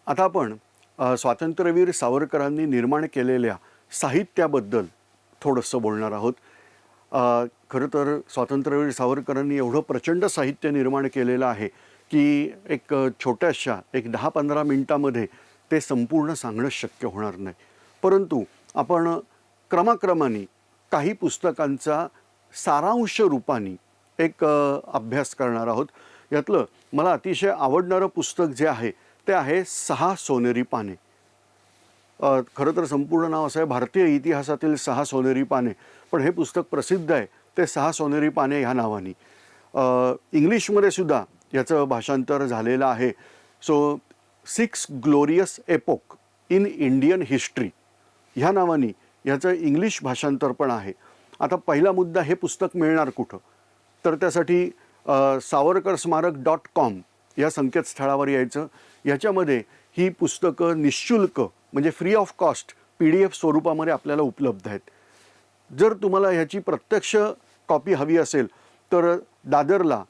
आता आपण स्वातंत्र्यवीर सावरकरांनी निर्माण केलेल्या साहित्याबद्दल थोडंसं बोलणार आहोत. खरं तर स्वातंत्र्यवीर सावरकरांनी एवढं प्रचंड साहित्य निर्माण केलेलं आहे की एक छोट्याशा एक 10-15 मिनिटामध्ये ते संपूर्ण सांगणं शक्य होणार नाही. परंतु आपण क्रमाक्रमाने काही पुस्तकांचा सारांश रूपाने एक अभ्यास करणार आहोत. यातलं मला अतिशय आवडणारं पुस्तक जे आहे ते आहे 6 सोनेरी पाने. खरं तर संपूर्ण नाव असं आहे भारतीय इतिहासातील 6 सोनेरी पाने, पण हे पुस्तक प्रसिद्ध आहे ते 6 सोनेरी पाने ह्या नावाने. इंग्लिशमध्ये सुद्धा याचं भाषांतर झालेलं आहे. So 6 glorious epoch in Indian history ह्या नावाने याचं इंग्लिश भाषांतर पण आहे. आता पहिला मुद्दा, हे पुस्तक मिळणार कुठं? तर त्यासाठी savarkarsmarak.com या संकेतस्थळावर यायचं. याच्यामध्ये ही पुस्तकं निःशुल्क म्हणजे फ्री ऑफ कॉस्ट PDF स्वरूपामध्ये आपल्याला उपलब्ध आहेत. जर तुम्हाला ह्याची प्रत्यक्ष कॉपी हवी असेल तर दादरला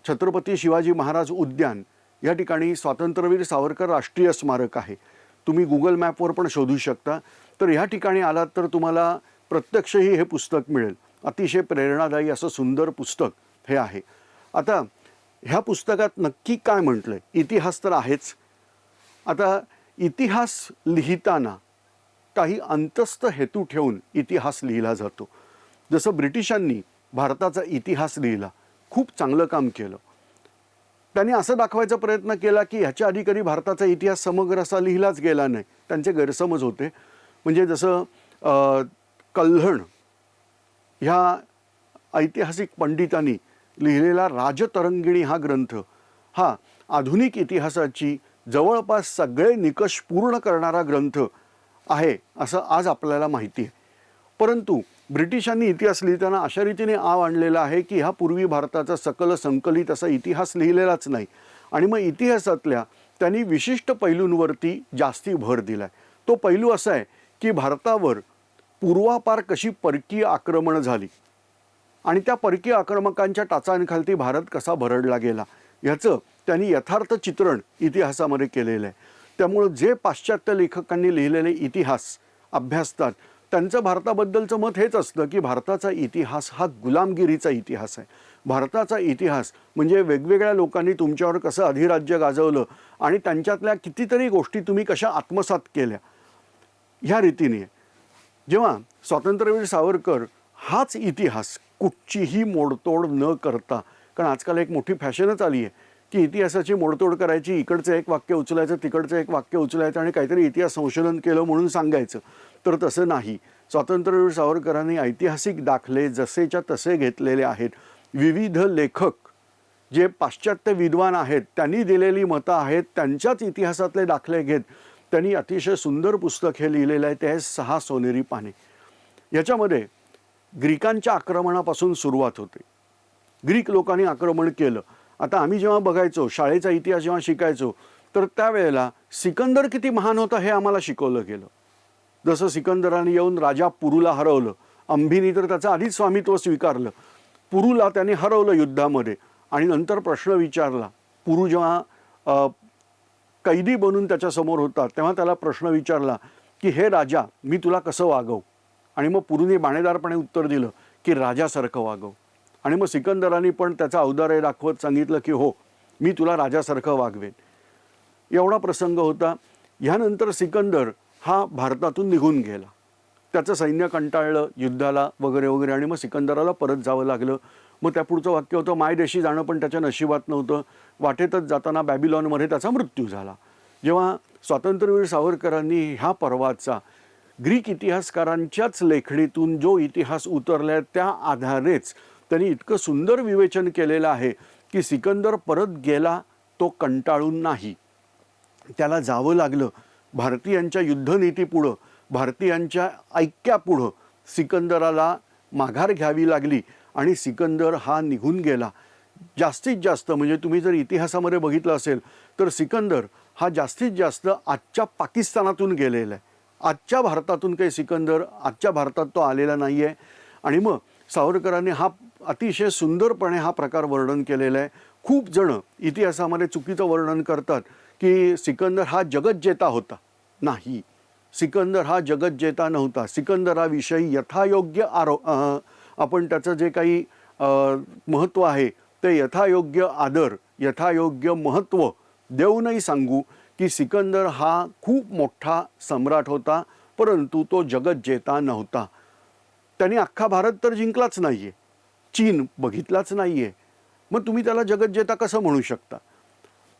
छत्रपती शिवाजी महाराज उद्यान या ठिकाणी स्वातंत्र्यवीर सावरकर राष्ट्रीय स्मारक आहे. तुम्ही गुगल मॅपवर पण शोधू शकता. तर ह्या ठिकाणी आलात तर तुम्हाला प्रत्यक्षही हे पुस्तक मिळेल. अतिशय प्रेरणादायी असं सुंदर पुस्तक हे आहे. आता ह्या पुस्तकात नक्की काय म्हटलंय? इतिहास तर आहेच. आता इतिहास लिहिताना काही अंतस्थ हेतू ठेवून इतिहास लिहिला जातो. जसं ब्रिटिशांनी भारताचा इतिहास लिहिला, खूप चांगलं काम केलं. त्यांनी असं दाखवायचा प्रयत्न केला की ह्याच्या आधी कधी भारताचा इतिहास समग्र असा लिहिलाच गेला नाही. त्यांचे गैरसमज होते. म्हणजे जसं कल्हण ह्या ऐतिहासिक पंडितांनी लिहिलेला राजतरंगिणी हा ग्रंथ हा आधुनिक इतिहासाची जवळपास सगळे निकष पूर्ण करणारा ग्रंथ आहे असं आज आपल्याला माहिती आहे. परंतु ब्रिटिशांनी इतिहास लिहिताना अशा रीतीने आव आणलेला आहे की ह्या पूर्वी भारताचा सकल संकलित असा इतिहास लिहिलेलाच नाही. आणि मग इतिहासातल्या त्यांनी विशिष्ट पैलूंवरती जास्ती भर दिला आहे. तो पैलू असा आहे की भारतावर पूर्वापार कशी परकीय आक्रमणं झाली आणि त्या परकीय आक्रमकांच्या टाचांखाली भारत कसा भरडला गेला याचं त्यांनी यथार्थ चित्रण इतिहासामध्ये केलेलं आहे. त्यामुळं जे पाश्चात्य लेखकांनी लिहिलेले इतिहास अभ्यासतात त्यांचं भारताबद्दलचं मत हेच असतं की भारताचा इतिहास हा गुलामगिरीचा इतिहास आहे. भारताचा इतिहास म्हणजे वेगवेगळ्या लोकांनी तुमच्यावर कसं अधिराज्य गाजवलं आणि त्यांच्यातल्या कितीतरी गोष्टी तुम्ही कशा आत्मसात केल्या ह्या रीतीने. जेव्हा स्वातंत्र्यवीर सावरकर हाच इतिहास कुठचीही मोडतोड न करता, कारण आजकाल एक मोठी फॅशनच आली आहे की इतिहासाची मोडतोड करायची, इकडचं एक वाक्य उचलायचं तिकडचं एक वाक्य उचलायचं आणि काहीतरी इतिहास संशोधन केलं म्हणून सांगायचं. तर तसं नाही. स्वातंत्र्यवीर सावरकरांनी ऐतिहासिक दाखले जसेच्या तसे घेतलेले आहेत. विविध लेखक जे पाश्चात्य विद्वान आहेत त्यांनी दिलेली मतं आहेत त्यांच्याच इतिहासातले दाखले घेत त्यांनी अतिशय सुंदर पुस्तक हे लिहिलेलं आहे. ते आहे 6 सोनेरी पाने. याच्यामध्ये ग्रीकांच्या आक्रमणापासून सुरुवात होते. ग्रीक लोकांनी आक्रमण केलं. आता आम्ही जेव्हा बघायचो, शाळेचा इतिहास जेव्हा शिकायचो, तर त्यावेळेला सिकंदर किती महान होता हे आम्हाला शिकवलं गेलं. जसं सिकंदराने येऊन राजा पुरूला हरवलं, अंबीनी तर त्याचं आधीच स्वामित्व स्वीकारलं. पुरूला त्याने हरवलं युद्धामध्ये आणि नंतर प्रश्न विचारला. पुरू जेव्हा कैदी बनून त्याच्यासमोर होता तेव्हा त्याला प्रश्न विचारला की हे राजा, मी तुला कसं वागवू? आणि मग पुरूने बाणेदारपणे उत्तर दिलं की राजासारखं वागव. आणि मग सिकंदराने पण त्याचा औदार्य दाखवत सांगितलं की हो, मी तुला राजासारखं वागवेन. एवढा प्रसंग होता. ह्यानंतर सिकंदर हा भारतातून निघून गेला. त्याचं सैन्य कंटाळलं युद्धाला वगैरे वगैरे आणि मग सिकंदराला परत जावं लागलं. मग त्या पुढचं वाक्य होतं, मायदेशी जाणं पण त्याच्या नशिबात नव्हतं. वाटेतच जाताना बॅबिलॉनमध्ये त्याचा मृत्यू झाला. जेव्हा स्वातंत्र्यवीर सावरकरांनी ह्या पर्वाचा ग्रीक इतिहासकारांच्याच लेखणीतून जो इतिहास उतरला त्या आधारेच त्यांनी इतकं सुंदर विवेचन केलेलं आहे की सिकंदर परत गेला तो कंटाळून नाही. त्याला जावं लागलं. भारतीयांच्या युद्धनीतीपुढं, भारतीयांच्या ऐक्यापुढं सिकंदराला माघार घ्यावी लागली आणि सिकंदर हा निघून गेला. जास्तीत जास्त म्हणजे तुम्ही जर इतिहासामध्ये बघितलं असेल तर सिकंदर हा जास्तीत जास्त आजच्या पाकिस्तानातून गेलेला आहे. आजच्या भारतातून काही सिकंदर आजच्या भारतात तो आलेला नाही आहे. आणि मग सावरकरांनी हा अतिशय सुंदरपणे हा प्रकार वर्णन केलेला आहे. खूप जण इतिहासामध्ये चुकीचं वर्णन करतात की सिकंदर हा जगज्जेता होता. नाही, सिकंदर हा जगज्जेता नव्हता. सिकंदराविषयी यथायोग्य आपण त्याचं जे काही महत्त्व आहे ते यथायोग्य आदर, यथायोग्य महत्त्व देऊनही सांगू की सिकंदर हा खूप मोठा सम्राट होता, परंतु तो जगज्जेता नव्हता. त्याने अख्खा भारत तर जिंकलाच नाहीये, चीन बघितलाच नाहीये, मग तुम्ही त्याला जगज्जेता कसं म्हणू शकता?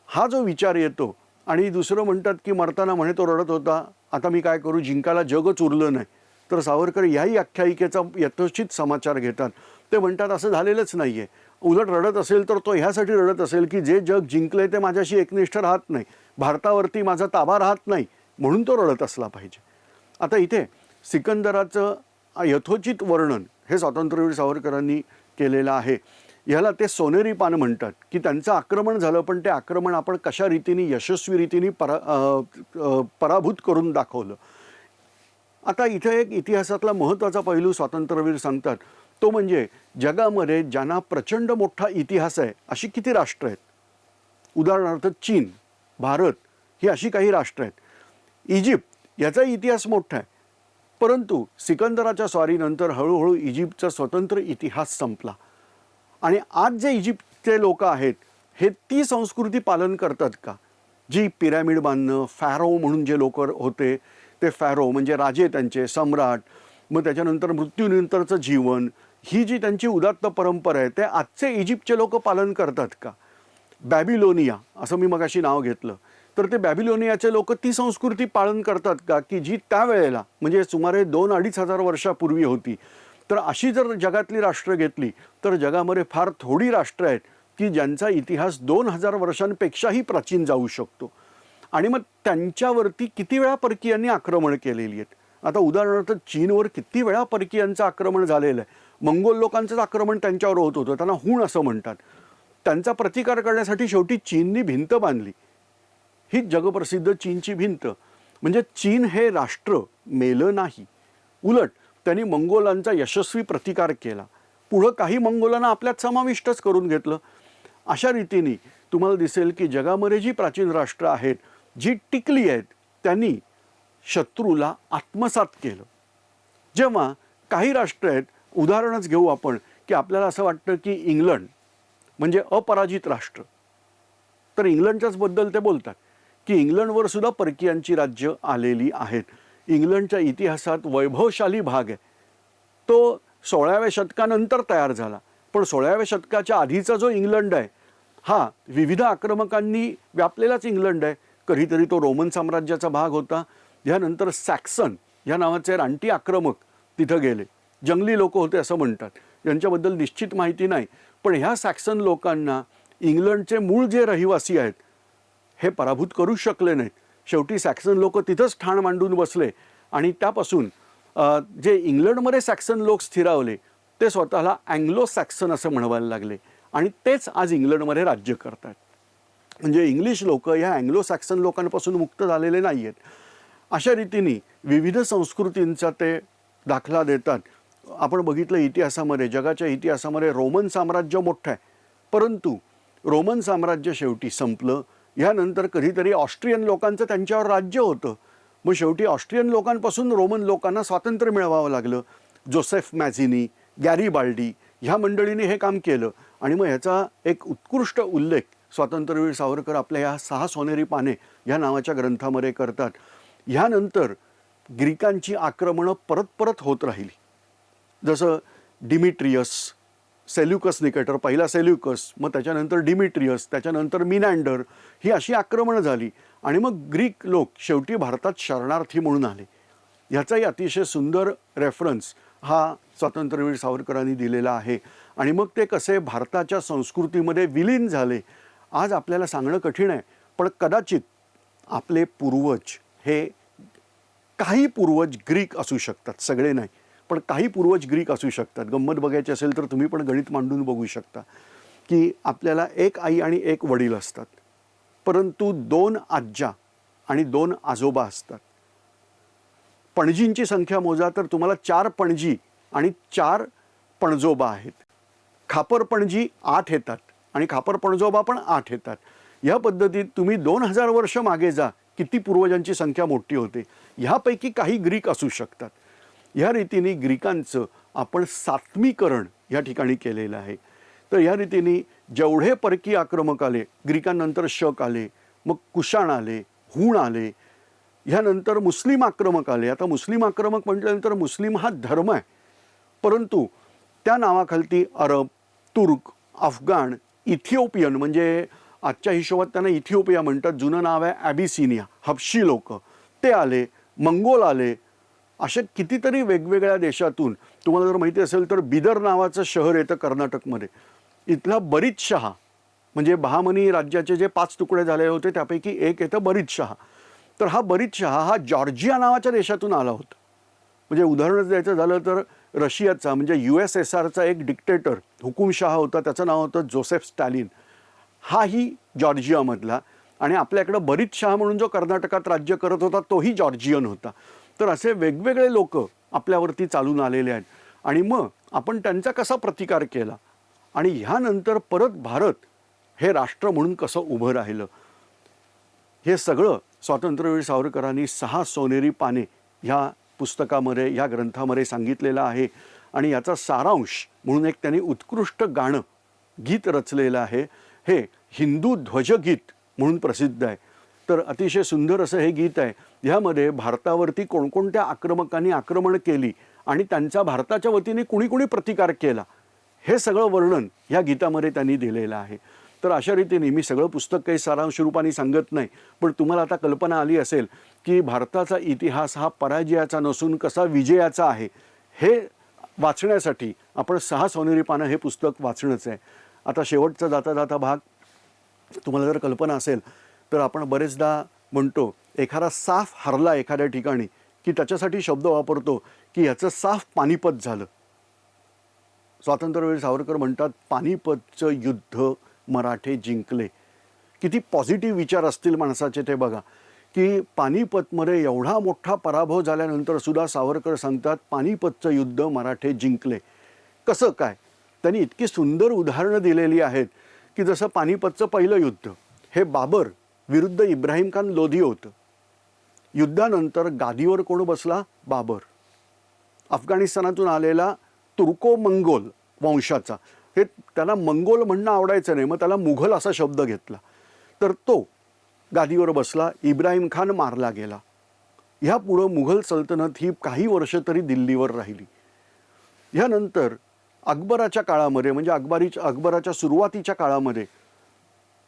हा जो विचार येतो. आणि दुसरं म्हणतात की मरताना म्हणे तो रडत होता, आता मी काय करू, जिंकायला जगच उरलं नाही. तर सावरकर याही आख्यायिकेचा यथोचित समाचार घेतात. ते म्हणतात असं झालेलंच नाहीये. उलट रडत असेल तर तो ह्यासाठी रडत असेल की जे जग जिंकले ते माझ्याशी एकनिष्ठ राहत नाही, भारतावरती माझा ताबा राहत नाही, म्हणून तो रडत असला पाहिजे. आता इथे सिकंदराचं यथोचित वर्णन हे स्वातंत्र्यवीर सावरकरांनी केलेलं आहे. ह्याला ते सोनेरी पान म्हणतात की त्यांचं आक्रमण झालं, पण ते आक्रमण आपण कशा रीतीने यशस्वी रीतीने पराभूत करून दाखवलं. आता इथे एक इतिहासातला महत्त्वाचा पैलू स्वातंत्र्यवीर सांगतात, तो म्हणजे जगामध्ये ज्यांना प्रचंड मोठा इतिहास आहे अशी किती राष्ट्र आहेत. उदाहरणार्थ चीन, भारत ही अशी काही राष्ट्र आहेत. इजिप्त याचा इतिहास मोठा आहे, परंतु सिकंदराच्या स्वारीनंतर हळूहळू इजिप्तचा स्वतंत्र इतिहास संपला. आणि आज जे इजिप्तचे लोक आहेत हे ती संस्कृती पालन करतात का, जी पिरॅमिड बांधणं, फॅरो म्हणून जे लोक होते ते फॅरो म्हणजे राजे, त्यांचे सम्राट, मग त्याच्यानंतर मृत्यूनंतरचं जीवन, ही जी त्यांची उदात्त परंपरा आहे ते आजचे इजिप्तचे लोक पालन करतात का? बॅबिलोनिया असं मी मगाशी नाव घेतलं, तर ते बॅबिलोनियाचे लोक ती संस्कृती पालन करतात का की जी त्यावेळेला म्हणजे सुमारे 2-2.5 हजार वर्षापूर्वी होती. तर अशी जर जगातली राष्ट्र घेतली तर जगामध्ये फार थोडी राष्ट्र आहेत की ज्यांचा इतिहास 2000 वर्षांपेक्षाही प्राचीन जाऊ शकतो. आणि मग त्यांच्यावरती किती वेळा परकीयांनी आक्रमण केलेली आहेत. आता उदाहरणार्थ चीनवर किती वेळा परकीयांचं आक्रमण झालेलं आहे. मंगोल लोकांचंच आक्रमण त्यांच्यावर होत होतं, त्यांना हुण असं म्हणतात. त्यांचा प्रतिकार करण्यासाठी शेवटी चीननी भिंत बांधली, ही जगप्रसिद्ध चीनची भिंत. म्हणजे चीन हे राष्ट्र मेलं नाही, उलट त्यांनी मंगोलांचा यशस्वी प्रतिकार केला. पुढं काही मंगोलांना आपल्यात समाविष्टच करून घेतलं. अशा रीतीने तुम्हाला दिसेल की जगामध्ये जी प्राचीन राष्ट्र आहेत, जी टिकली आहेत, त्यांनी शत्रूला आत्मसात केलं. जेव्हा काही राष्ट्र आहेत, उदाहरणच घेऊ आपण की आपल्याला असं वाटतं की इंग्लंड म्हणजे अपराजित राष्ट्र, तर इंग्लंडच्याच बद्दल ते बोलतात की इंग्लंडवर सुद्धा परकीयांची राज्य आलेली आहेत. इंग्लंडच्या इतिहासात वैभवशाली भाग आहे तो 16व्या शतकानंतर तयार झाला, पण 16व्या शतकाच्या आधीचा जो इंग्लंड आहे हा विविध आक्रमकांनी व्यापलेलाच इंग्लंड आहे. कधीतरी तो रोमन साम्राज्याचा भाग होता. यानंतर सॅक्सन या नावाचे रानटी आक्रमक तिथं गेले, जंगली लोक होते असं म्हणतात, यांच्याबद्दल निश्चित माहिती नाही. पण ह्या सॅक्सन लोकांना इंग्लंडचे मूळ जे रहिवासी आहेत हे पराभूत करू शकले नाहीत. शेवटी सॅक्सन लोक तिथंच ठाण मांडून बसले आणि त्यापासून जे इंग्लंडमध्ये सॅक्सन लोक स्थिरावले ते स्वतःला अँग्लो सॅक्सन असं म्हणवायला लागले आणि तेच आज इंग्लंडमध्ये राज्य करतात. म्हणजे इंग्लिश लोक ह्या अँग्लो सॅक्सन लोकांपासून मुक्त झालेले नाही आहेत. अशा रीतीने विविध संस्कृतींचा ते दाखला देतात. आपण बघितलं इतिहासामध्ये, जगाच्या इतिहासामध्ये रोमन साम्राज्य मोठं आहे, परंतु रोमन साम्राज्य शेवटी संपलं. ह्यानंतर कधीतरी ऑस्ट्रियन लोकांचं त्यांच्यावर राज्य होतं, मग शेवटी ऑस्ट्रियन लोकांपासून रोमन लोकांना स्वातंत्र्य मिळवावं लागलं. जोसेफ मॅझिनी, गॅरिबाल्डी ह्या मंडळीने हे काम केलं आणि मग ह्याचा एक उत्कृष्ट उल्लेख स्वातंत्र्यवीर सावरकर आपल्या ह्या 6 सोनेरी पाने ह्या नावाच्या ग्रंथामध्ये करतात. ह्यानंतर ग्रीकांची आक्रमणं परत परत होत राहिली. जसं डिमिट्रियस, सेल्युकस निकेटर, पहिला सेल्युकस, मग त्याच्यानंतर डिमिट्रियस, त्याच्यानंतर मिनॅंडर, ही अशी आक्रमणं झाली आणि मग ग्रीक लोक शेवटी भारतात शरणार्थी म्हणून आले. ह्याचाही अतिशय सुंदर रेफरन्स हा स्वातंत्र्यवीर सावरकरांनी दिलेला आहे. आणि मग ते कसे भारताच्या संस्कृतीमध्ये विलीन झाले आज आपल्याला सांगणं कठीण आहे, पण कदाचित आपले पूर्वज हे, काही पूर्वज ग्रीक असू शकतात, सगळे नाही, पण काही पूर्वज ग्रीक असू शकतात. गंमत बघायची असेल तर तुम्ही पण गणित मांडून बघू शकता की आपल्याला एक आई आणि एक वडील असतात, परंतु 2 आज्या आणि 2 आजोबा असतात. पणजींची संख्या मोजा तर तुम्हाला 4 पणजी आणि 4 पणजोबा आहेत. खापर पणजी 8 येतात, आणि खापर पणजोबा पण 8 येतात. या पद्धतीत तुम्ही 2000 वर्ष मागे जा, किती पूर्वजांची संख्या मोठी होते. ह्यापैकी काही ग्रीक असू शकतात. ह्या रीतीने ग्रीकांचं आपण सात्मीकरण या ठिकाणी केलेलं आहे. तर या रीतीने जेवढे परकीय आक्रमक आले, ग्रीकांनंतर शक आले, मग कुशाण आले, हूण आले, ह्यानंतर मुस्लिम आक्रमक आले. आता मुस्लिम आक्रमक म्हटल्यानंतर मुस्लिम हा धर्म आहे, परंतु त्या नावाखालती अरब, तुर्क, अफगाण, इथिओपियन म्हणजे आजच्या हिशोबात त्यांना इथिओपिया म्हणतात, जुनं नाव आहे ॲबिसिनिया, हबशी लोक ते आले, मंगोल आले. अशा कितीतरी वेगवेगळ्या देशातून, तुम्हाला जर माहिती असेल तर बिदर नावाचं शहर येतं कर्नाटकमध्ये, इथला बरीदशहा म्हणजे बहामनी राज्याचे जे 5 तुकडे झालेले होते त्यापैकी एक येतं बरीदशहा. तर हा बरीदशहा हा जॉर्जिया नावाच्या देशातून आला होता. म्हणजे उदाहरणच द्यायचं झालं तर रशियाचा म्हणजे USSRचा एक डिक्टेटर हुकुमशहा होता, त्याचं नाव होतं जोसेफ स्टॅलिन. हाही जॉर्जियामधला, आणि आपल्याकडं बरीदशहा म्हणून जो कर्नाटकात राज्य करत होता तोही जॉर्जियन होता. तर असे वेगवेगळे लोक आपल्यावरती चालून आलेले आहेत. आणि मग आपण त्यांचा कसा प्रतिकार केला आणि ह्यानंतर परत भारत हे राष्ट्र म्हणून कसं उभं राहिलं, हे सगळं स्वातंत्र्यवीर सावरकरांनी 6 सोनेरी पाने ह्या पुस्तकामध्ये, या ग्रंथामध्ये सांगितलेलं आहे. आणि याचा सारांश म्हणून एक त्यांनी उत्कृष्ट गाणं, गीत रचलेलं आहे. हे हिंदू ध्वजगीत म्हणून प्रसिद्ध आहे. तर अतिशय सुंदर असं हे गीत आहे. ह्यामध्ये भारतावरती कोणकोणत्या आक्रमकांनी आक्रमण केली आणि त्यांचा भारताच्या वतीने कुणी कुणी प्रतिकार केला, हे सगळं वर्णन ह्या गीतामध्ये त्यांनी दिलेलं आहे. तर अशा रीतीने मी सगळं पुस्तक काही सारांश रूपाने सांगत नाही, पण तुम्हाला आता कल्पना आली असेल की भारताचा इतिहास हा पराजयाचा नसून कसा विजयाचा आहे, हे वाचण्यासाठी आपण 6 सोनेरी पानं हे पुस्तक वाचणंच आहे. आता शेवटचा जाता जाता भाग तुम्हाला जर कल्पना असेल तर आपण बरेचदा म्हणतो एखादा साफ हरला एखाद्या ठिकाणी की त्याच्यासाठी शब्द वापरतो की ह्याचं साफ पानिपत झालं. स्वातंत्र्यवीर सावरकर म्हणतात, पानिपतचं युद्ध मराठे जिंकले. किती पॉझिटिव्ह विचार असतील माणसाचे ते बघा, की पानिपतमध्ये एवढा मोठा पराभव झाल्यानंतर सुद्धा सावरकर सांगतात पानिपतचं युद्ध मराठे जिंकले. कसं काय? त्यांनी इतकी सुंदर उदाहरणं दिलेली आहेत की जसं पानिपतचं पहिलं युद्ध हे बाबर विरुद्ध इब्राहिम खान लोधी होतं. युद्धानंतर गादीवर कोण बसला? बाबर, अफगाणिस्तानातून आलेला तुर्को मंगोल वंशाचा. हे त्याला मंगोल म्हणणं आवडायचं नाही, मग त्याला मुघल असा शब्द घेतला. तर तो गादीवर बसला, इब्राहिम खान मारला गेला. ह्यापुढं मुघल सल्तनत ही काही वर्ष तरी दिल्लीवर राहिली. ह्यानंतर अकबराच्या काळामध्ये म्हणजे अकबराच्या सुरुवातीच्या काळामध्ये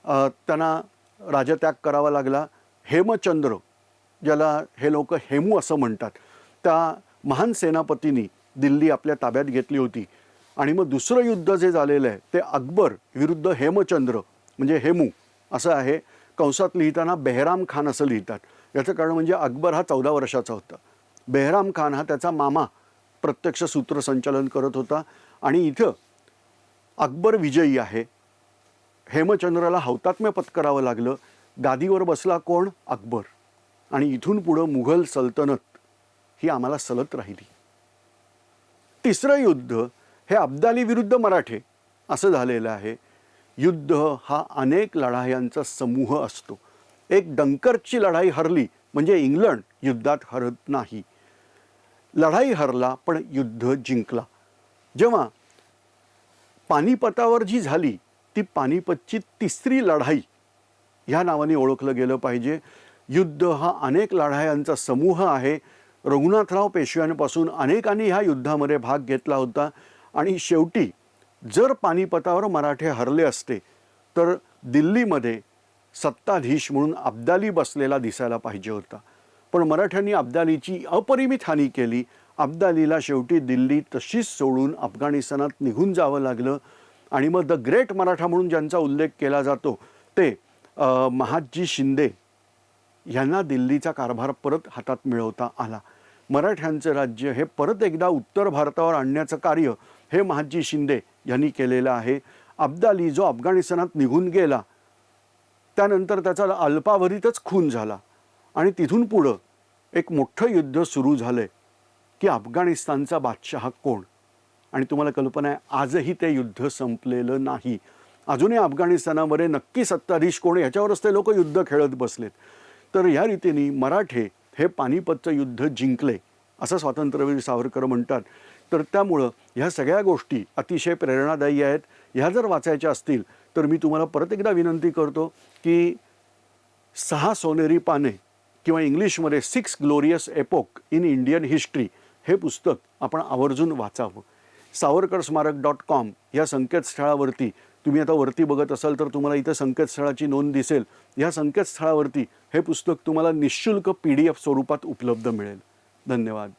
त्यांना राजत्याग करावा लागला. हेमचंद्र, ज्याला हे लोक हेमू असं म्हणतात, त्या महान सेनापतींनी दिल्ली आपल्या ताब्यात घेतली होती. आणि मग दुसरं युद्ध जे झालेलं आहे ते अकबर विरुद्ध हेमचंद्र म्हणजे हेमू असं आहे. कंसात लिहिताना बेहराम खान असं लिहितात. याचं कारण म्हणजे अकबर हा 14 वर्षाचा होता, बेहराम खान हा त्याचा मामा प्रत्यक्ष सूत्रसंचालन करत होता. आणि इथं अकबर विजयी आहे, हेमचंद्राला हौतात्म्य पत्करावं लागलं. गादीवर बसला कोण? अकबर. आणि इथून पुढं मुघल सल्तनत ही आम्हाला सलत राहिली. तिसरं युद्ध हे अब्दाली विरुद्ध मराठे असं झालेलं आहे. युद्ध हा अनेक लढायांचा समूह असतो. एक डंकर्कची लढाई हरली म्हणजे इंग्लंड युद्धात हरत नाही. लढाई हरला पण युद्ध जिंकला. जेव्हा पानिपतावर जी झाली ती पानिपतची तिसरी लढाई ह्या नावाने ओळखलं गेलं पाहिजे. युद्ध हा अनेक लढायांचा समूह आहे. रघुनाथराव पेशव्यांपासून अनेकांनी ह्या युद्धामध्ये भाग घेतला होता. आणि शेवटी जर पानिपतावर मराठे हरले असते तर दिल्लीमध्ये सत्ताधीश म्हणून अब्दाली बसलेला दिसायला पाहिजे होता. पण मराठ्यांनी अब्दालीची अपरिमित हानी केली. अब्दालीला शेवटी दिल्ली तशीच सोडून अफगाणिस्तानात निघून जावं लागलं. आणि मग द ग्रेट मराठा म्हणून ज्यांचा उल्लेख केला जातो ते महादजी शिंदे यांना दिल्लीचा कारभार परत हातात मिळवता आला. मराठ्यांचं राज्य हे परत एकदा उत्तर भारतावर आणण्याचं कार्य हे महादजी शिंदे यांनी केलेलं आहे. अब्दाली जो अफगाणिस्तानात निघून गेला त्यानंतर त्याचा अल्पावधीतच खून झाला. आणि तिथून पुढं एक मोठं युद्ध सुरू झालं की अफगाणिस्तानचा बादशाह कोण. आणि तुम्हाला कल्पना आहे आजही ते युद्ध संपलेलं नाही. अजूनही अफगाणिस्तानामध्ये नक्की सत्ताधीश कोण ह्याच्यावरच ते लोक युद्ध खेळत बसलेत. तर या रीतीने मराठे हे पानिपतचं युद्ध जिंकले असं स्वातंत्र्यवीर सावरकर म्हणतात. तर त्यामुळं ह्या सगळ्या गोष्टी अतिशय प्रेरणादायी आहेत. ह्या जर वाचायच्या असतील तर मी तुम्हाला परत एकदा विनंती करतो की 6 सोनेरी पाने किंवा इंग्लिशमध्ये 6 glorious epoch in Indian history हे पुस्तक आपण आवर्जून वाचावं. savarkarsmarak.com या संकेतस्थळावरती तुम्ही आता वरती बघत असाल तर तुम्हाला इथं संकेतस्थळाची नोंद दिसेल. या संकेतस्थळावरती हे पुस्तक तुम्हाला निःशुल्क PDF स्वरूपात उपलब्ध मिळेल. धन्यवाद.